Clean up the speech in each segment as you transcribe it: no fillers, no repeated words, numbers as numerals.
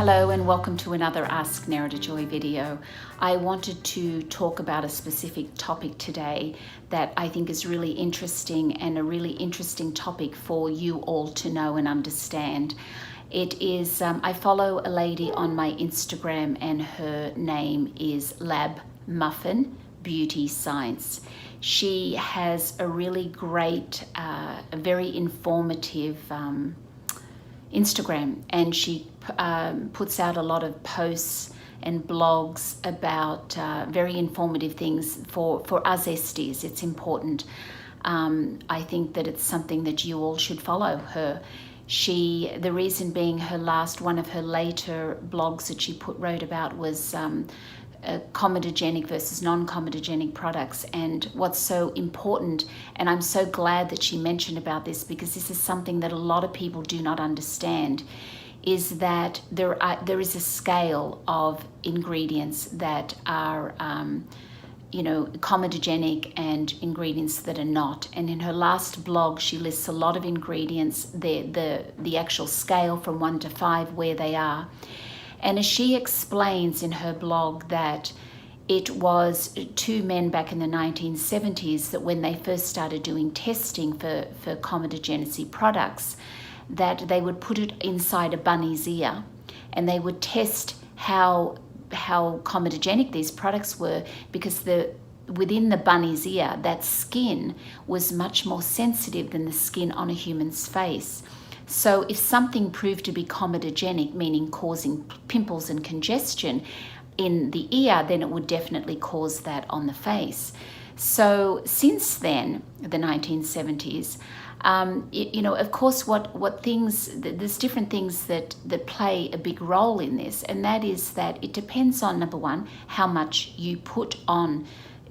Hello and welcome to another Ask Nerida Joy video. I wanted to talk about a specific topic today that I think is really interesting and a really interesting topic for you all to know and understand. It is, I follow a lady on my Instagram and her name is Lab Muffin Beauty Science. She has a really great, a very informative Instagram, and she puts out a lot of posts and blogs about very informative things for us esties. It's important. I think that it's something that you all should follow her. The reason being, one of her later blogs that she wrote about was comedogenic versus non-comedogenic products. And what's so important, and I'm so glad that she mentioned about this, because this is something that a lot of people do not understand, is that there is a scale of ingredients that are comedogenic and ingredients that are not. And in her last blog she lists a lot of ingredients, the actual scale from 1 to 5 where they are. And as she explains in her blog, that it was two men back in the 1970s that when they first started doing testing for comedogenicity products, that they would put it inside a bunny's ear and they would test how comedogenic these products were, because within the bunny's ear, that skin was much more sensitive than the skin on a human's face. So if something proved to be comedogenic, meaning causing pimples and congestion in the ear, then it would definitely cause that on the face. So since then, the 1970s, of course, there's different things that play a big role in this, and that is that it depends on, number one, how much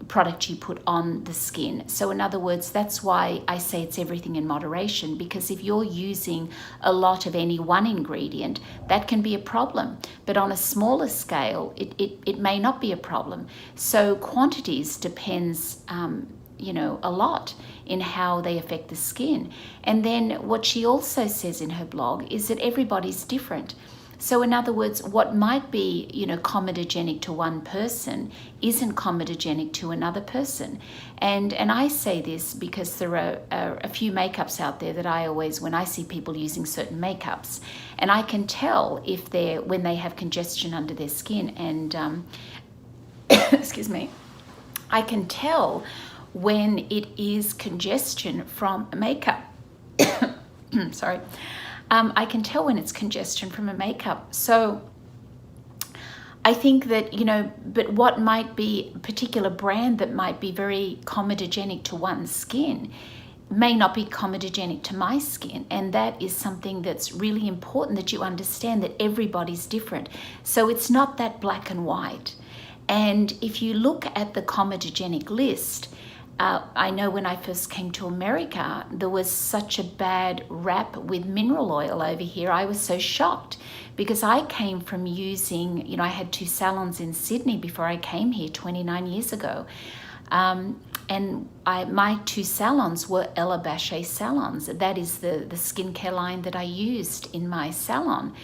product you put on the skin. So in other words, that's why I say it's everything in moderation, because if you're using a lot of any one ingredient, that can be a problem. But on a smaller scale, it may not be a problem. So quantities depends a lot in how they affect the skin. And then what she also says in her blog is that everybody's different. So in other words, what might be, comedogenic to one person isn't comedogenic to another person. And I say this because there are a few makeups out there that I always, when I see people using certain makeups, and I can tell when they have congestion under their skin, and excuse me, I can tell when it is congestion from makeup. Sorry. I can tell when it's congestion from a makeup. So I think that, but what might be a particular brand that might be very comedogenic to one's skin may not be comedogenic to my skin. And that is something that's really important, that you understand that everybody's different. So it's not that black and white. And if you look at the comedogenic list, I know when I first came to America, there was such a bad rap with mineral oil over here. I was so shocked because I came from using, I had 2 salons in Sydney before I came here 29 years ago. And my 2 salons were Ella Bache salons. That is the skincare line that I used in my salon.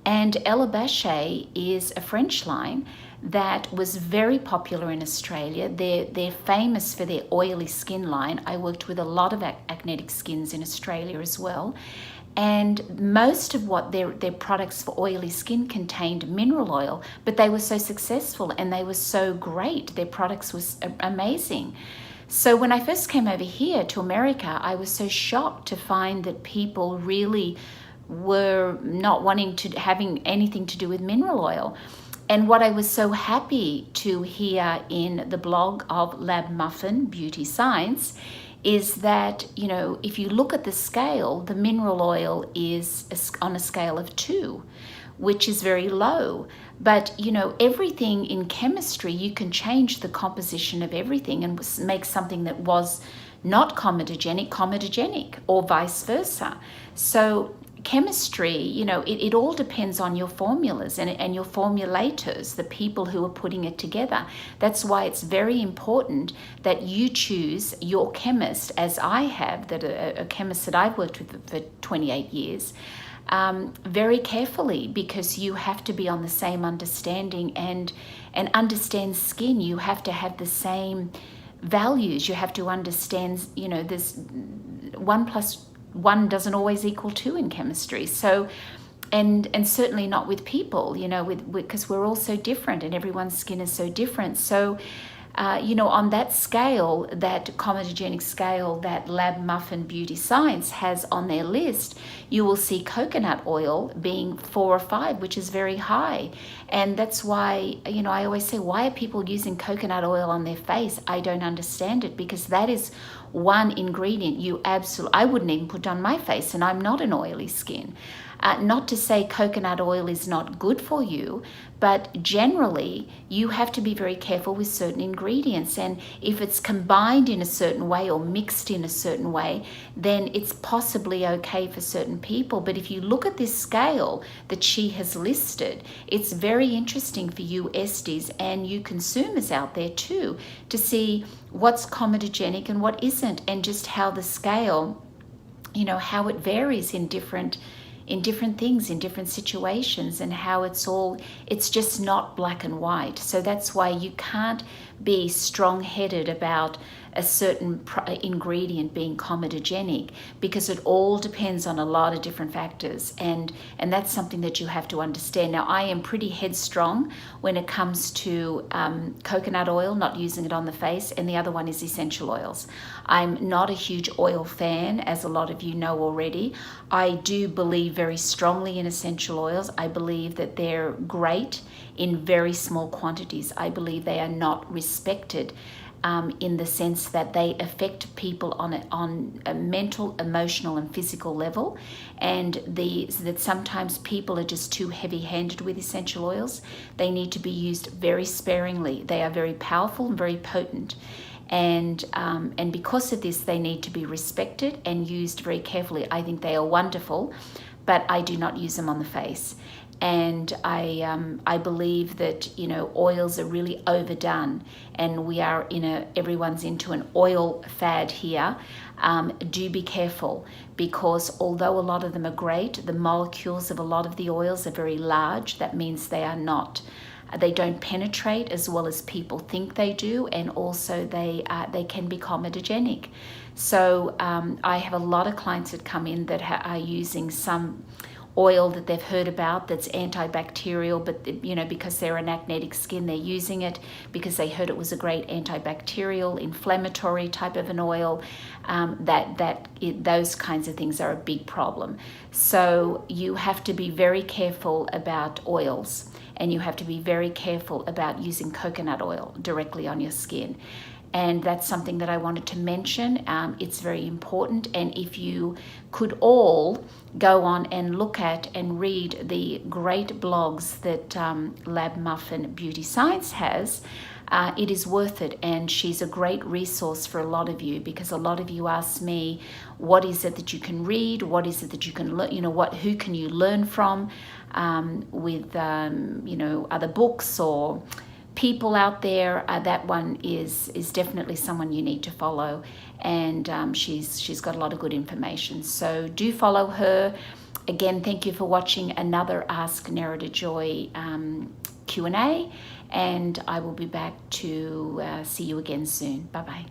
And Ella Bache is a French line that was very popular in Australia. They're famous for their oily skin line. I worked with a lot of acnetic skins in Australia as well. And most of what their products for oily skin contained mineral oil, but they were so successful and they were so great. Their products was amazing. So when I first came over here to America, I was so shocked to find that people really were not having anything to do with mineral oil. And what I was so happy to hear in the blog of Lab Muffin Beauty Science is that, if you look at the scale, the mineral oil is on a scale of 2, which is very low. But, everything in chemistry, you can change the composition of everything and make something that was not comedogenic, or vice versa. So chemistry, it all depends on your formulas and your formulators, the people who are putting it together. That's why it's very important that you choose your chemist, as I have, a chemist that I've worked with for 28 years. very carefully, because you have to be on the same understanding and understand skin. You have to have the same values. You have to understand, this 1+1 doesn't always equal 2 in chemistry. So, and certainly not with people, because we're all so different and everyone's skin is so different. So, on that scale, that comedogenic scale that Lab Muffin Beauty Science has on their list, you will see coconut oil being 4 or 5, which is very high. And that's why, I always say, why are people using coconut oil on their face? I don't understand it, because that is one ingredient I wouldn't even put on my face, and I'm not an oily skin. Not to say coconut oil is not good for you, but generally you have to be very careful with certain ingredients. And if it's combined in a certain way or mixed in a certain way, then it's possibly okay for certain people. But if you look at this scale that she has listed, it's very interesting for you Esties and you consumers out there too, to see what's comedogenic and what isn't, and just how the scale, how it varies in different things, in different situations, and how it's just not black and white. So that's why you can't be strong-headed about a certain ingredient being comedogenic, because it all depends on a lot of different factors, and that's something that you have to understand. Now, I am pretty headstrong when it comes to coconut oil, not using it on the face, and the other one is essential oils. I'm not a huge oil fan, as a lot of you know already. I do believe very strongly in essential oils. I believe that they're great in very small quantities. I believe they are not respected in the sense that they affect people on a mental, emotional, and physical level, and that sometimes people are just too heavy-handed with essential oils. They need to be used very sparingly. They are very powerful and very potent, and because of this, they need to be respected and used very carefully. I think they are wonderful, but I do not use them on the face. And I believe that oils are really overdone, and we are everyone's into an oil fad here. Do be careful, because although a lot of them are great, the molecules of a lot of the oils are very large. That means they don't penetrate as well as people think they do, and also they can be comedogenic. So I have a lot of clients that come in that are using some oil that they've heard about that's antibacterial, but because they're an acnetic skin, they're using it because they heard it was a great antibacterial, inflammatory type of an oil. Those kinds of things are a big problem. So you have to be very careful about oils, and you have to be very careful about using coconut oil directly on your skin. And that's something that I wanted to mention. It's very important. And if you could all go on and look at and read the great blogs that Lab Muffin Beauty Science has, it is worth it. And she's a great resource for a lot of you, because a lot of you ask me, what is it that you can read? What is it that you can learn? Who can you learn from with other books or people out there? That one is definitely someone you need to follow, and she's got a lot of good information. So do follow her. Again, thank you for watching another Ask Nerida Joy Q&A, and I will be back to see you again soon. Bye bye.